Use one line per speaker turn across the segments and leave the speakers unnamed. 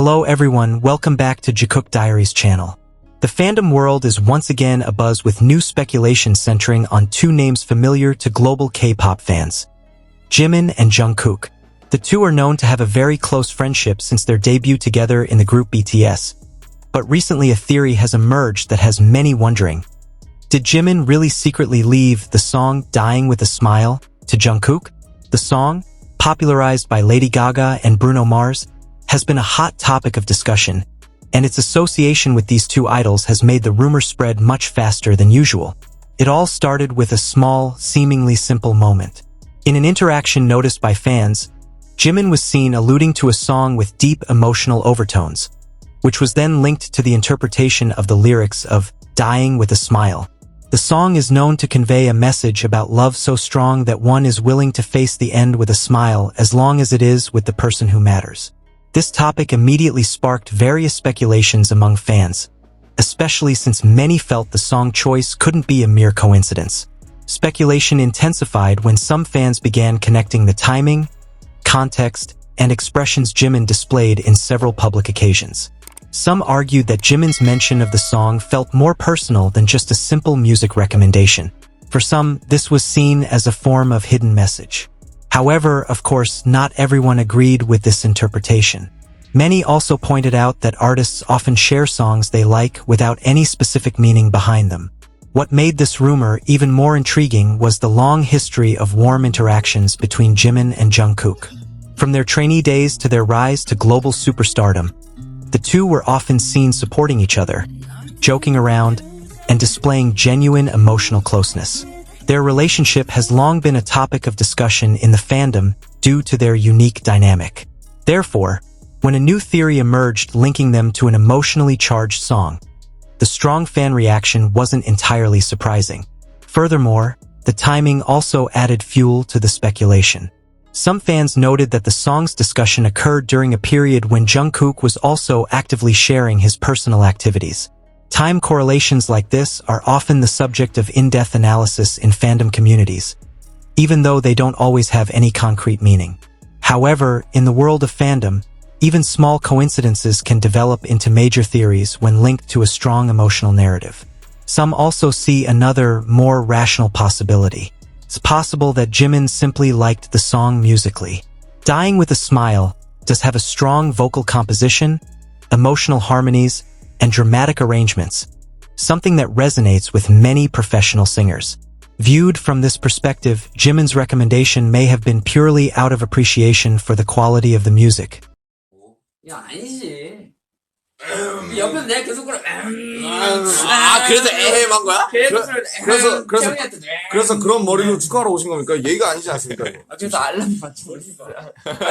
Hello everyone, welcome back to Jikook Diaries channel. The fandom world is once again abuzz with new speculation centering on two names familiar to global K-pop fans. Jimin and Jungkook. The two are known to have a very close friendship since their debut together in the group BTS. But recently a theory has emerged that has many wondering. Did Jimin really secretly leave the song Dying with a Smile to Jungkook? The song, popularized by Lady Gaga and Bruno Mars, has been a hot topic of discussion, and its association with these two idols has made the rumor spread much faster than usual. It all started with a small, seemingly simple moment. In an interaction noticed by fans, Jimin was seen alluding to a song with deep emotional overtones, which was then linked to the interpretation of the lyrics of Dying with a Smile. The song is known to convey a message about love so strong that one is willing to face the end with a smile as long as it is with the person who matters. This topic immediately sparked various speculations among fans, especially since many felt the song choice couldn't be a mere coincidence. Speculation intensified when some fans began connecting the timing, context, and expressions Jimin displayed in several public occasions. Some argued that Jimin's mention of the song felt more personal than just a simple music recommendation. For some, this was seen as a form of hidden message. However, of course, not everyone agreed with this interpretation. Many also pointed out that artists often share songs they like without any specific meaning behind them. What made this rumor even more intriguing was the long history of warm interactions between Jimin and Jungkook. From their trainee days to their rise to global superstardom, the two were often seen supporting each other, joking around, and displaying genuine emotional closeness. Their relationship has long been a topic of discussion in the fandom due to their unique dynamic. Therefore, when a new theory emerged linking them to an emotionally charged song, the strong fan reaction wasn't entirely surprising. Furthermore, the timing also added fuel to the speculation. Some fans noted that the song's discussion occurred during a period when Jungkook was also actively sharing his personal activities. Time correlations like this are often the subject of in-depth analysis in fandom communities, even though they don't always have any concrete meaning. However, in the world of fandom, even small coincidences can develop into major theories when linked to a strong emotional narrative. Some also see another, more rational possibility. It's possible that Jimin simply liked the song musically. Dying with a Smile does have a strong vocal composition, emotional harmonies, and dramatic arrangements, something that resonates with many professional singers. Viewed from this perspective, Jimin's recommendation may have been purely out of appreciation for the quality of the music.
야, 아니지. 옆에서 내가 계속 그래.
그래서 에헴 한 거야?
그래서 그런 머리로 축구하러 오신 겁니까? 예의가 아니지 않습니까?
그래서 알람 맞춰버렸어요.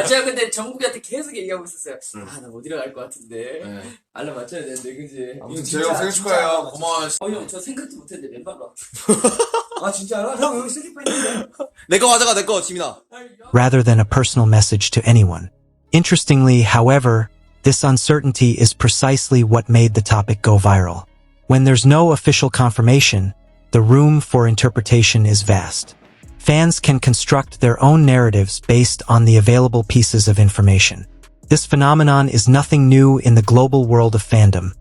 제가 근데 정국이한테 계속 얘기하고 있었어요. 나 어디로 갈 것 같은데. 알람 맞춰야 되는데, 그지?
아무튼 재영 생일 축하해요. 고마워.
형, 저 생각도 못했는데 맨발로 왔어. 진짜 알아? 형, 여기 슬리퍼 있는데.
내 거 가져가, 내 거, 지민아.
Rather than a personal message to anyone. Interestingly, however, this uncertainty is precisely what made the topic go viral. When there's no official confirmation, the room for interpretation is vast. Fans can construct their own narratives based on the available pieces of information. This phenomenon is nothing new in the global world of fandom,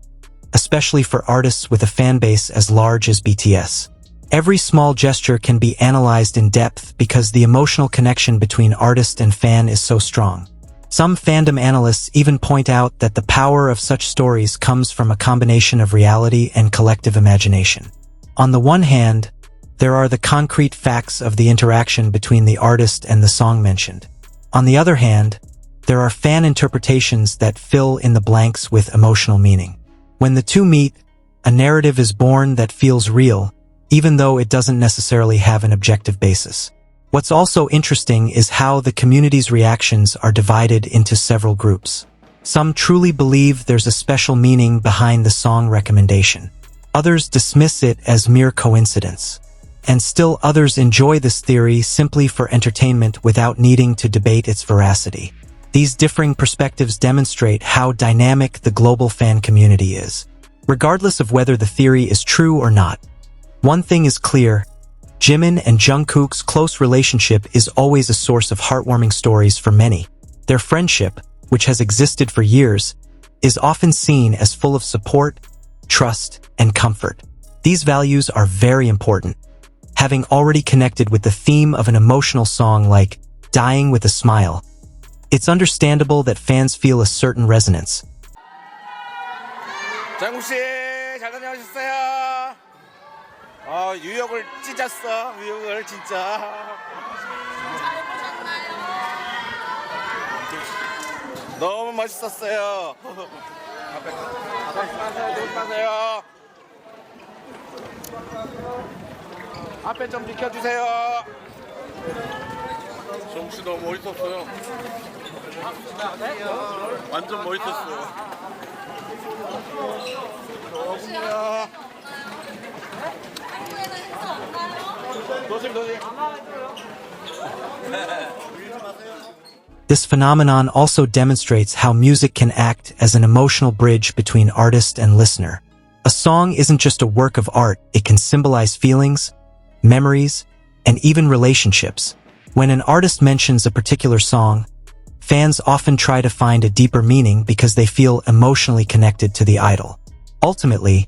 especially for artists with a fan base as large as BTS. Every small gesture can be analyzed in depth because the emotional connection between artist and fan is so strong. Some fandom analysts even point out that the power of such stories comes from a combination of reality and collective imagination. On the one hand, there are the concrete facts of the interaction between the artist and the song mentioned. On the other hand, there are fan interpretations that fill in the blanks with emotional meaning. When the two meet, a narrative is born that feels real, even though it doesn't necessarily have an objective basis. What's also interesting is how the community's reactions are divided into several groups. Some truly believe there's a special meaning behind the song recommendation. Others dismiss it as mere coincidence. And still others enjoy this theory simply for entertainment without needing to debate its veracity. These differing perspectives demonstrate how dynamic the global fan community is. Regardless of whether the theory is true or not, one thing is clear: Jimin and Jungkook's close relationship is always a source of heartwarming stories for many. Their friendship, which has existed for years, is often seen as full of support, trust, and comfort. These values are very important. Having already connected with the theme of an emotional song like Dying with a Smile, it's understandable that fans feel a certain resonance.
장국 씨, 잘 다녀오셨어요. 뉴욕을 찢었어. 뉴욕을 진짜. 너무 멋있었어요. 조심하세요. 앞에 좀 비켜주세요. 정씨 너무 멋있었어요. 완전 멋있었어요.
This phenomenon also demonstrates how music can act as an emotional bridge between artist and listener. A song isn't just a work of art, it can symbolize feelings, memories, and even relationships. When an artist mentions a particular song, fans often try to find a deeper meaning because they feel emotionally connected to the idol. Ultimately,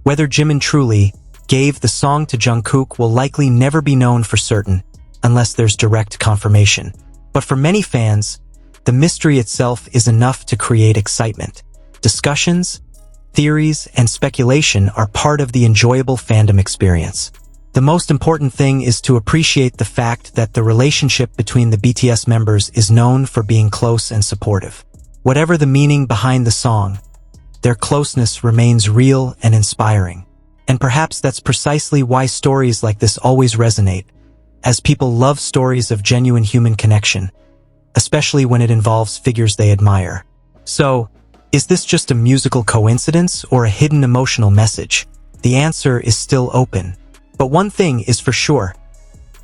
whether Jimin truly gave the song to Jungkook will likely never be known for certain unless there's direct confirmation. But for many fans, the mystery itself is enough to create excitement. Discussions, theories, and speculation are part of the enjoyable fandom experience. The most important thing is to appreciate the fact that the relationship between the BTS members is known for being close and supportive. Whatever the meaning behind the song, their closeness remains real and inspiring. And perhaps that's precisely why stories like this always resonate, as people love stories of genuine human connection, especially when it involves figures they admire. So, is this just a musical coincidence or a hidden emotional message? The answer is still open. But one thing is for sure.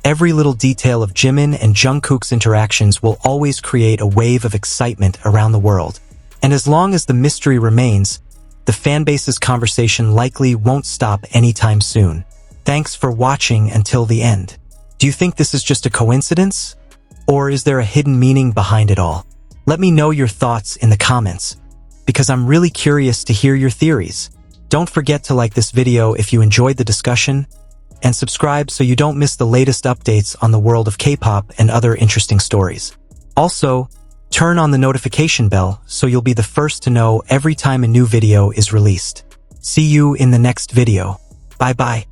Every little detail of Jimin and Jungkook's interactions will always create a wave of excitement around the world. And as long as the mystery remains, the fanbase's conversation likely won't stop anytime soon. Thanks for watching until the end. Do you think this is just a coincidence? Or is there a hidden meaning behind it all? Let me know your thoughts in the comments, because I'm really curious to hear your theories. Don't forget to like this video if you enjoyed the discussion, and subscribe so you don't miss the latest updates on the world of K-pop and other interesting stories. Also, turn on the notification bell so you'll be the first to know every time a new video is released. See you in the next video. Bye-bye.